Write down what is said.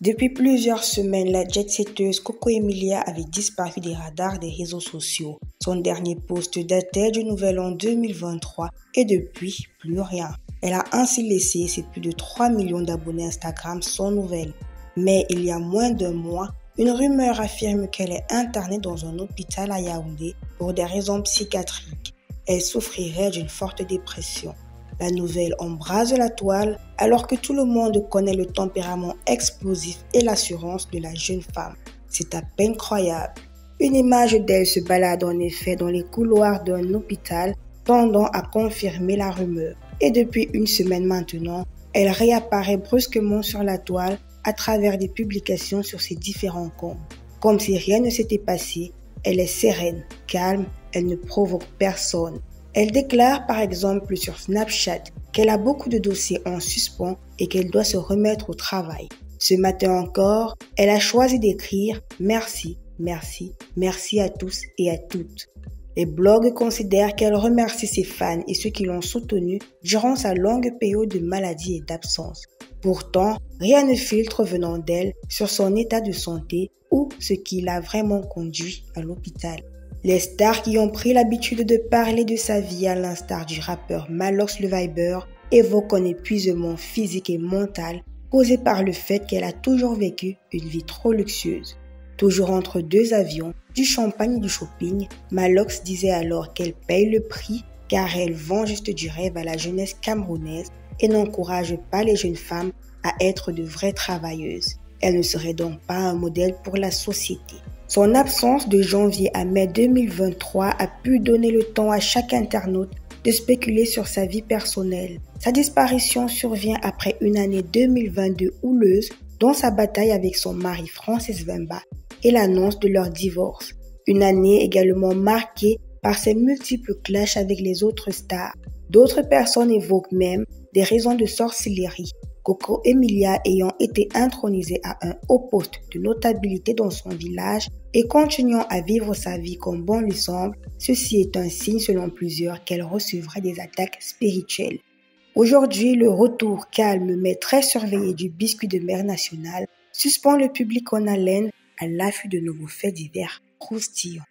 Depuis plusieurs semaines, la jet-setteuse Coco Emilia avait disparu des radars des réseaux sociaux. Son dernier post datait du nouvel an 2023 et depuis, plus rien. Elle a ainsi laissé ses plus de 3 millions d'abonnés Instagram sans nouvelles. Mais il y a moins d'un mois, une rumeur affirme qu'elle est internée dans un hôpital à Yaoundé pour des raisons psychiatriques. Elle souffrirait d'une forte dépression. La nouvelle embrase la toile alors que tout le monde connaît le tempérament explosif et l'assurance de la jeune femme. C'est à peine croyable. Une image d'elle se balade en effet dans les couloirs d'un hôpital, tendant à confirmer la rumeur. Et depuis une semaine maintenant, elle réapparaît brusquement sur la toile à travers des publications sur ses différents comptes. Comme si rien ne s'était passé, elle est sereine, calme, elle ne provoque personne. Elle déclare par exemple sur Snapchat qu'elle a beaucoup de dossiers en suspens et qu'elle doit se remettre au travail. Ce matin encore, elle a choisi d'écrire « Merci, merci, merci à tous et à toutes ». Les blogs considèrent qu'elle remercie ses fans et ceux qui l'ont soutenue durant sa longue période de maladie et d'absence. Pourtant, rien ne filtre venant d'elle sur son état de santé ou ce qui l'a vraiment conduit à l'hôpital. Les stars qui ont pris l'habitude de parler de sa vie à l'instar du rappeur Malox le Viber évoquent un épuisement physique et mental causé par le fait qu'elle a toujours vécu une vie trop luxueuse. Toujours entre deux avions, du champagne et du shopping, Malox disait alors qu'elle paye le prix car elle vend juste du rêve à la jeunesse camerounaise et n'encourage pas les jeunes femmes à être de vraies travailleuses. Elle ne serait donc pas un modèle pour la société. Son absence de janvier à mai 2023 a pu donner le temps à chaque internaute de spéculer sur sa vie personnelle. Sa disparition survient après une année 2022 houleuse dans sa bataille avec son mari Francis Vemba et l'annonce de leur divorce. Une année également marquée par ses multiples clashs avec les autres stars. D'autres personnes évoquent même des raisons de sorcellerie. Coco Emilia ayant été intronisée à un haut poste de notabilité dans son village et continuant à vivre sa vie comme bon lui semble, ceci est un signe selon plusieurs qu'elle recevrait des attaques spirituelles. Aujourd'hui, le retour calme mais très surveillé du biscuit de mer national suspend le public en haleine à l'affût de nouveaux faits divers croustillants.